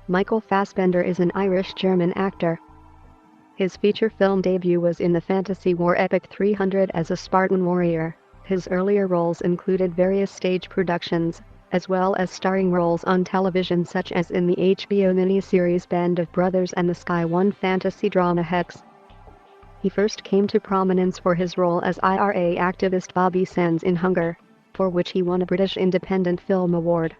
Michael Fassbender is an Irish-German actor. His feature film debut was in the fantasy war epic 300 as a Spartan warrior. His earlier roles included various stage productions, as well as starring roles on television such as in the HBO miniseries Band of Brothers and the Sky One fantasy drama Hex. He first came to prominence for his role as IRA activist Bobby Sands in Hunger, for which he won a British Independent Film Award.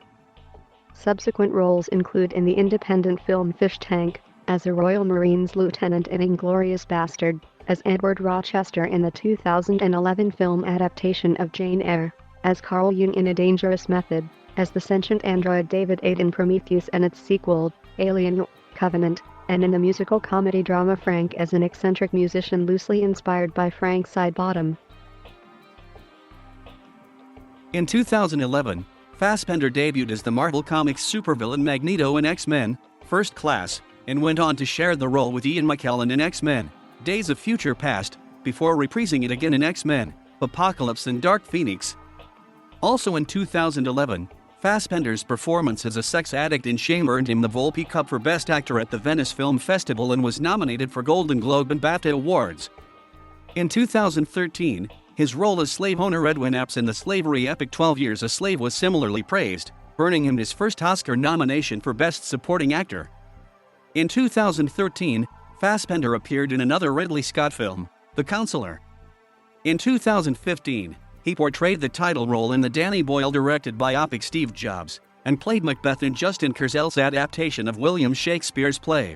Subsequent roles include in the independent film Fish Tank, as a Royal Marines lieutenant in Inglourious Bastard, as Edward Rochester in the 2011 film adaptation of Jane Eyre, as Carl Jung in A Dangerous Method, as the sentient android David 8 in Prometheus and its sequel, Alien Covenant, and in the musical comedy drama Frank as an eccentric musician loosely inspired by Frank Sidebottom. In 2011, Fassbender debuted as the Marvel Comics supervillain Magneto in X-Men: First Class, and went on to share the role with Ian McKellen in X-Men: Days of Future Past, before reprising it again in X-Men: Apocalypse and Dark Phoenix. Also in 2011, Fassbender's performance as a sex addict in Shame earned him the Volpe Cup for Best Actor at the Venice Film Festival and was nominated for Golden Globe and BAFTA awards. In 2013, his role as slave owner Edwin Epps in the slavery epic 12 Years a Slave was similarly praised, earning him his first Oscar nomination for Best Supporting Actor. In 2013, Fassbender appeared in another Ridley Scott film, The Counselor. In 2015, he portrayed the title role in the Danny Boyle-directed biopic Steve Jobs, and played Macbeth in Justin Kurzel's adaptation of William Shakespeare's play.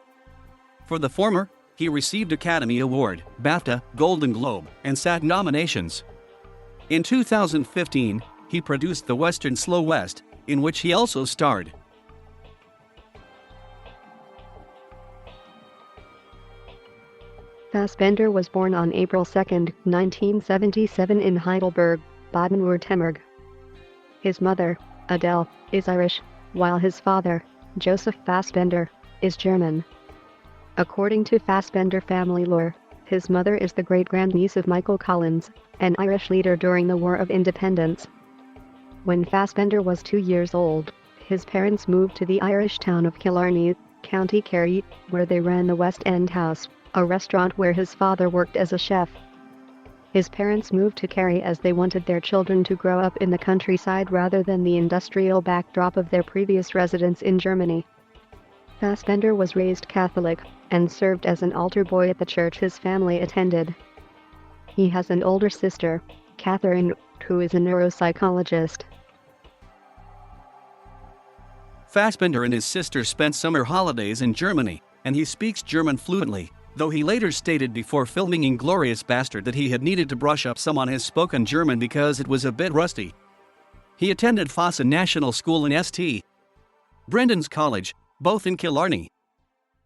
For the former, he received Academy Award, BAFTA, Golden Globe, and SAG nominations. In 2015, he produced the western Slow West, in which he also starred. Fassbender was born on April 2, 1977 in Heidelberg, Baden-Württemberg. His mother, Adele, is Irish, while his father, Joseph Fassbender, is German. According to Fassbender family lore, his mother is the great-grandniece of Michael Collins, an Irish leader during the War of Independence. When Fassbender was 2 years old, his parents moved to the Irish town of Killarney, County Kerry, where they ran the West End House, a restaurant where his father worked as a chef. His parents moved to Kerry as they wanted their children to grow up in the countryside rather than the industrial backdrop of their previous residence in Germany. Fassbender was raised Catholic, and served as an altar boy at the church his family attended. He has an older sister, Catherine, who is a neuropsychologist. Fassbender and his sister spent summer holidays in Germany, and he speaks German fluently, though he later stated before filming Inglourious Bastard that he had needed to brush up some on his spoken German because it was a bit rusty. He attended Fossa National School in St. Brendan's College, both in Killarney.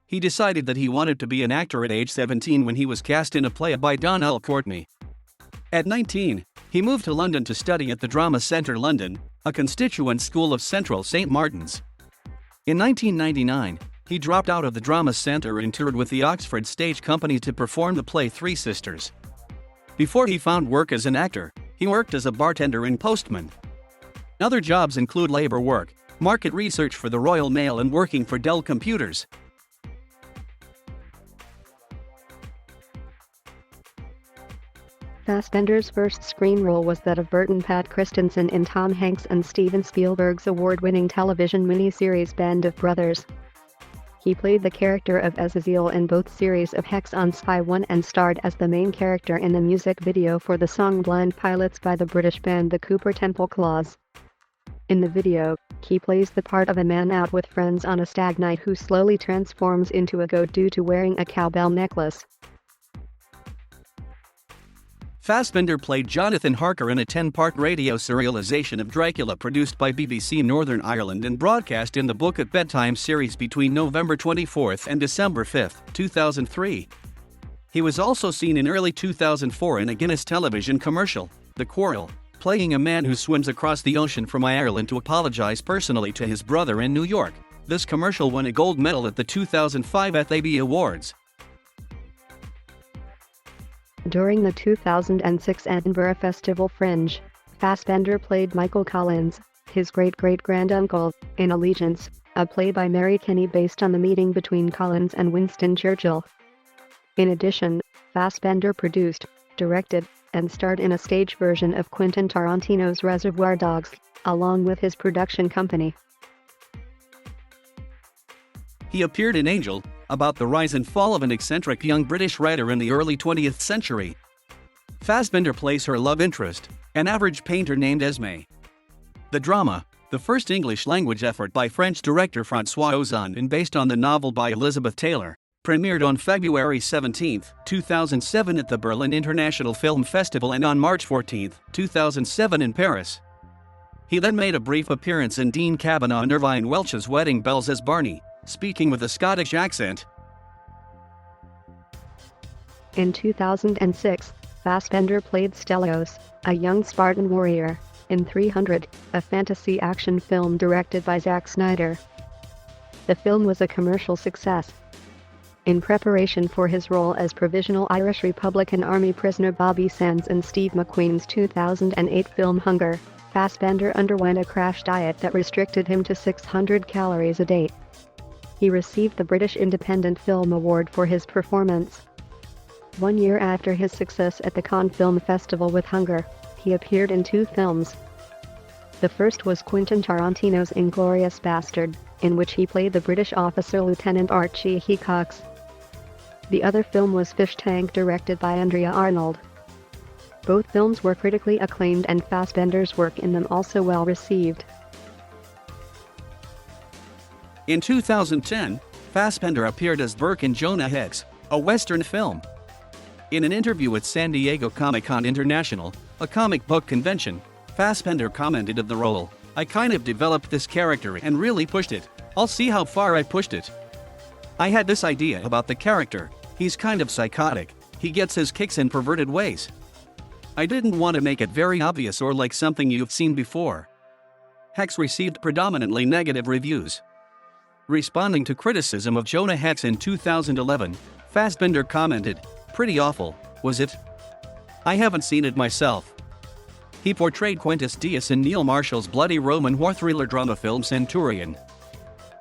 He decided that he wanted to be an actor at age 17 when he was cast in a play by Donnell Courtney. At 19, he moved to London to study at the Drama Centre London, a constituent school of Central St. Martin's. In 1999, he dropped out of the Drama Centre and toured with the Oxford Stage Company to perform the play Three Sisters. Before he found work as an actor, he worked as a bartender and postman. Other jobs include labor work, market research for the Royal Mail and working for Dell Computers. Fassbender's first screen role was that of Bert and Pat Christensen in Tom Hanks and Steven Spielberg's award-winning television miniseries Band of Brothers. He played the character of Azazel in both series of Hex on Sky One and starred as the main character in the music video for the song Blind Pilots by the British band the Cooper Temple Claws. In the video, he plays the part of a man out with friends on a stag night who slowly transforms into a goat due to wearing a cowbell necklace. Fassbender played Jonathan Harker in a 10-part radio serialization of Dracula produced by BBC Northern Ireland and broadcast in the Book at Bedtime series between November 24 and December 5, 2003. He was also seen in early 2004 in a Guinness television commercial, The Quarrel, playing a man who swims across the ocean from Ireland to apologize personally to his brother in New York. This commercial won a gold medal at the 2005 FAB Awards. During the 2006 Edinburgh Festival Fringe, Fassbender played Michael Collins, his great-great-granduncle, in Allegiance, a play by Mary Kinney based on the meeting between Collins and Winston Churchill. In addition, Fassbender produced, directed, and starred in a stage version of Quentin Tarantino's Reservoir Dogs, along with his production company. He appeared in Angel, about the rise and fall of an eccentric young British writer in the early 20th century. Fassbender plays her love interest, an average painter named Esme. The drama, the first English-language effort by French director François Ozon and based on the novel by Elizabeth Taylor, premiered on February 17, 2007 at the Berlin International Film Festival and on March 14, 2007 in Paris. He then made a brief appearance in Dean Kavanagh and Irvine Welch's Wedding Bells as Barney, speaking with a Scottish accent. In 2006, Fassbender played Stelios, a young Spartan warrior, in 300, a fantasy action film directed by Zack Snyder. The film was a commercial success. In preparation for his role as Provisional Irish Republican Army prisoner Bobby Sands in Steve McQueen's 2008 film Hunger, Fassbender underwent a crash diet that restricted him to 600 calories a day. He received the British Independent Film Award for his performance. 1 year after his success at the Cannes Film Festival with Hunger, he appeared in 2 films. The first was Quentin Tarantino's Inglourious Bastard, in which he played the British officer Lieutenant Archie Hecox. The other film was Fish Tank, directed by Andrea Arnold. Both films were critically acclaimed and Fassbender's work in them also well received. In 2010, Fassbender appeared as Burke in Jonah Hex, a Western film. In an interview with San Diego Comic-Con International, a comic book convention, Fassbender commented of the role, "I kind of developed this character and really pushed it. I'll see how far I pushed it. I had this idea about the character. He's kind of psychotic. He gets his kicks in perverted ways. I didn't want to make it very obvious or like something you've seen before." Hex received predominantly negative reviews. Responding to criticism of Jonah Hex in 2011, Fassbender commented, "Pretty awful, was it? I haven't seen it myself." He portrayed Quintus Dias in Neil Marshall's bloody Roman war thriller drama film Centurion,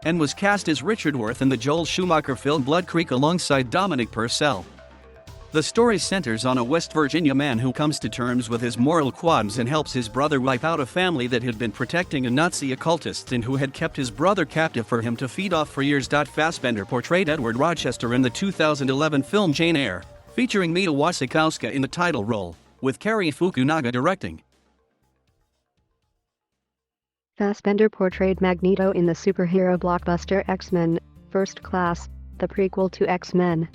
and was cast as Richard Worth in the Joel Schumacher film Blood Creek alongside Dominic Purcell. The story centers on a West Virginia man who comes to terms with his moral qualms and helps his brother wipe out a family that had been protecting a Nazi occultist and who had kept his brother captive for him to feed off for years. Fassbender portrayed Edward Rochester in the 2011 film Jane Eyre, featuring Mia Wasikowska in the title role, with Cary Fukunaga directing. Fassbender portrayed Magneto in the superhero blockbuster X-Men: First Class, the prequel to X-Men.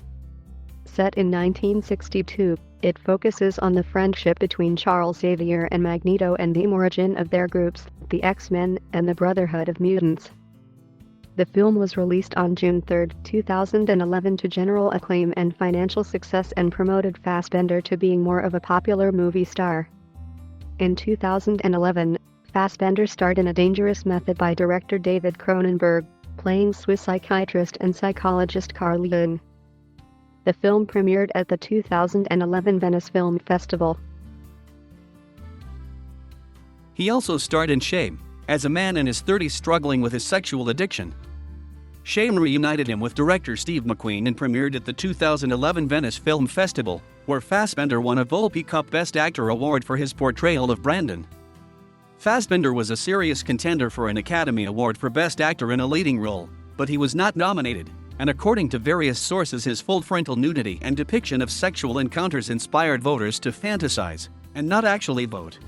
Set in 1962, it focuses on the friendship between Charles Xavier and Magneto and the origin of their groups, the X-Men and the Brotherhood of Mutants. The film was released on June 3, 2011 to general acclaim and financial success and promoted Fassbender to being more of a popular movie star. In 2011, Fassbender starred in A Dangerous Method by director David Cronenberg, playing Swiss psychiatrist and psychologist Carl Jung. The film premiered at the 2011 Venice Film Festival. He also starred in Shame, as a man in his 30s struggling with his sexual addiction. Shame reunited him with director Steve McQueen and premiered at the 2011 Venice Film Festival, where Fassbender won a Volpe Cup Best Actor award for his portrayal of Brandon. Fassbender was a serious contender for an Academy Award for Best Actor in a leading role, but he was not nominated, and according to various sources his full frontal nudity and depiction of sexual encounters inspired voters to fantasize, and not actually vote.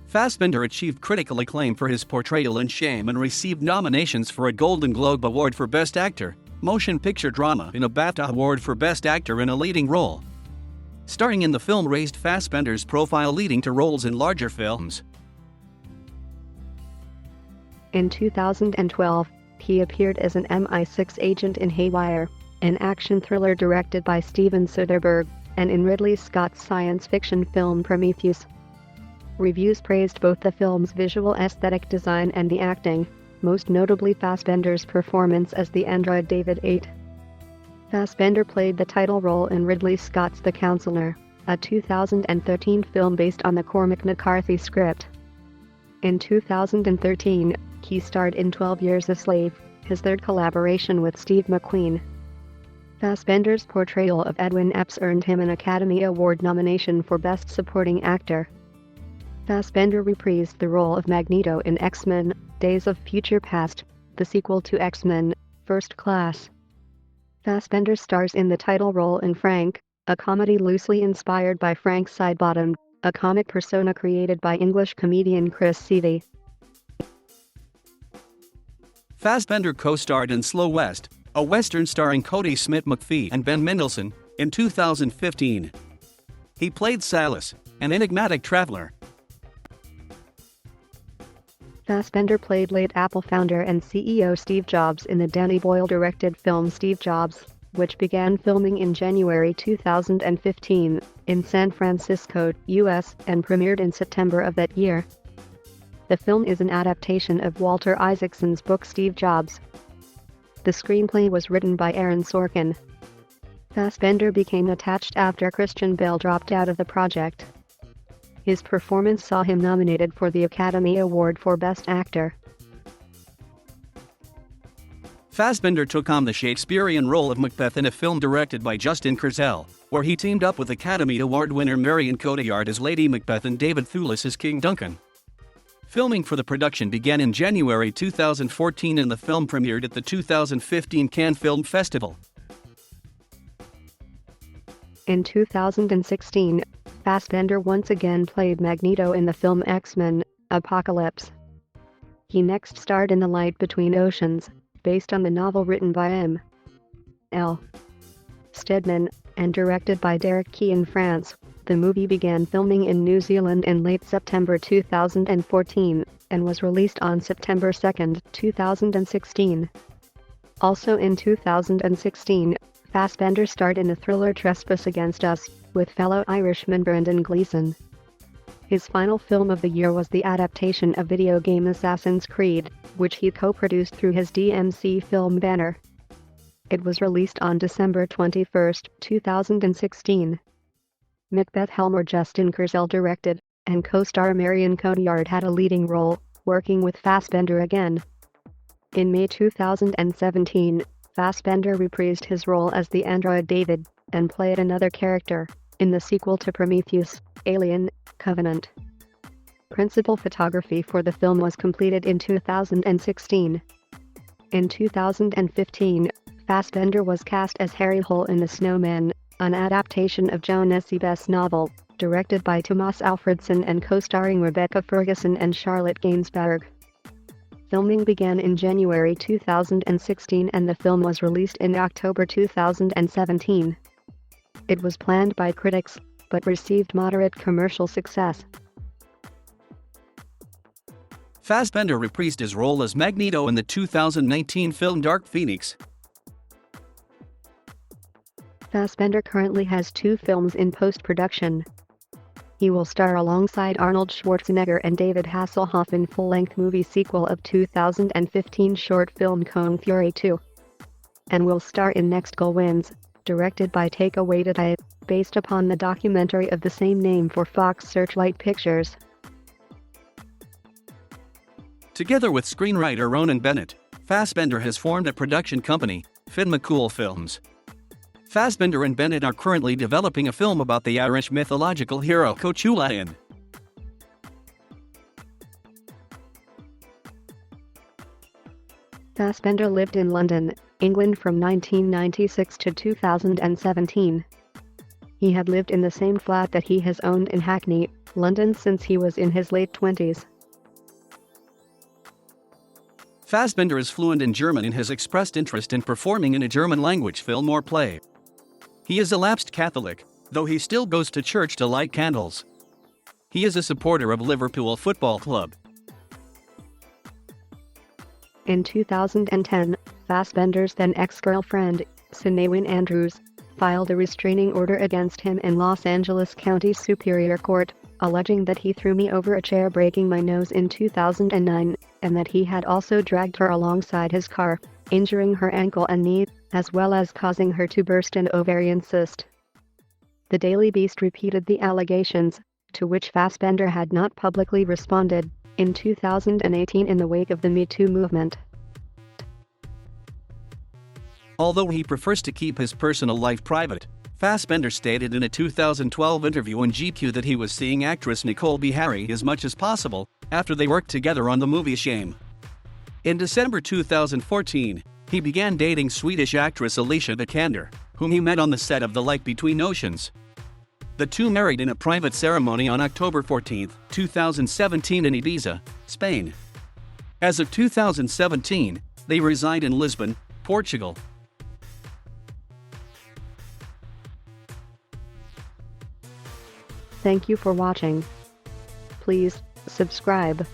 Fassbender achieved critical acclaim for his portrayal in Shame and received nominations for a Golden Globe Award for Best Actor, Motion Picture Drama and a BAFTA Award for Best Actor in a leading role. Starring in the film raised Fassbender's profile leading to roles in larger films. In 2012, he appeared as an MI6 agent in Haywire, an action thriller directed by Steven Soderbergh, and in Ridley Scott's science fiction film Prometheus. Reviews praised both the film's visual aesthetic design and the acting, most notably Fassbender's performance as the android David 8. Fassbender played the title role in Ridley Scott's The Counselor, a 2013 film based on the Cormac McCarthy script. In 2013, he starred in 12 Years a Slave, his third collaboration with Steve McQueen. Fassbender's portrayal of Edwin Epps earned him an Academy Award nomination for Best Supporting Actor. Fassbender reprised the role of Magneto in X-Men: Days of Future Past, the sequel to X-Men: First Class. Fassbender stars in the title role in Frank, a comedy loosely inspired by Frank Sidebottom, a comic persona created by English comedian Chris Seavey. Fassbender co-starred in Slow West, a western starring Cody Smith McPhee and Ben Mendelsohn, in 2015. He played Silas, an enigmatic traveler. Fassbender played late Apple founder and CEO Steve Jobs in the Danny Boyle-directed film Steve Jobs, which began filming in January 2015 in San Francisco, U.S., and premiered in September of that year. The film is an adaptation of Walter Isaacson's book Steve Jobs. The screenplay was written by Aaron Sorkin. Fassbender became attached after Christian Bale dropped out of the project. His performance saw him nominated for the Academy Award for Best Actor. Fassbender took on the Shakespearean role of Macbeth in a film directed by Justin Kurzel, where he teamed up with Academy Award winner Marion Cotillard as Lady Macbeth and David Thewlis as King Duncan. Filming for the production began in January 2014 and the film premiered at the 2015 Cannes Film Festival. In 2016, Fassbender once again played Magneto in the film X-Men: Apocalypse. He next starred in The Light Between Oceans, based on the novel written by M. L. Stedman, and directed by Derek Key in France. The movie began filming in New Zealand in late September 2014, and was released on September 2, 2016. Also in 2016, Fassbender starred in the thriller Trespass Against Us, with fellow Irishman Brendan Gleeson. His final film of the year was the adaptation of video game Assassin's Creed, which he co-produced through his DMC Film banner. It was released on December 21, 2016. Macbeth Helmer Justin Kurzel directed, and co-star Marion Cotillard had a leading role, working with Fassbender again. In May 2017, Fassbender reprised his role as the android David, and played another character in the sequel to Prometheus, Alien: Covenant. Principal photography for the film was completed in 2016. In 2015, Fassbender was cast as Harry Hole in The Snowman, an adaptation of Joan Nesibes' novel, directed by Tomas Alfredson and co-starring Rebecca Ferguson and Charlotte Gainsbourg. Filming began in January 2016 and the film was released in October 2017. It was planned by critics, but received moderate commercial success. Fassbender reprised his role as Magneto in the 2019 film Dark Phoenix. Fassbender currently has 2 films in post-production. He will star alongside Arnold Schwarzenegger and David Hasselhoff in full-length movie sequel of 2015 short film Kung Fury 2. And will star in Next Goal Wins, directed by Taika Waititi, based upon the documentary of the same name for Fox Searchlight Pictures. Together with screenwriter Ronan Bennett, Fassbender has formed a production company, Finn McCool Films. Fassbender and Bennett are currently developing a film about the Irish mythological hero Cochulain. Fassbender lived in London, England from 1996 to 2017. He had lived in the same flat that he has owned in Hackney, London since he was in his late 20s. Fassbender is fluent in German and has expressed interest in performing in a German-language film or play. He is a lapsed Catholic, though he still goes to church to light candles. He is a supporter of Liverpool Football Club. In 2010, Fassbender's then ex-girlfriend, Sinead Andrews, filed a restraining order against him in Los Angeles County Superior Court, alleging that he threw me over a chair breaking my nose in 2009, and that he had also dragged her alongside his car, injuring her ankle and knee, as well as causing her to burst an ovarian cyst. The Daily Beast repeated the allegations, to which Fassbender had not publicly responded, in 2018 in the wake of the Me Too movement. Although he prefers to keep his personal life private, Fassbender stated in a 2012 interview on GQ that he was seeing actress Nicole Beharie as much as possible after they worked together on the movie Shame. In December 2014, he began dating Swedish actress Alicia Vikander, whom he met on the set of The Light Between Oceans. The two married in a private ceremony on October 14, 2017 in Ibiza, Spain. As of 2017, they reside in Lisbon, Portugal. Thank you for watching. Please subscribe.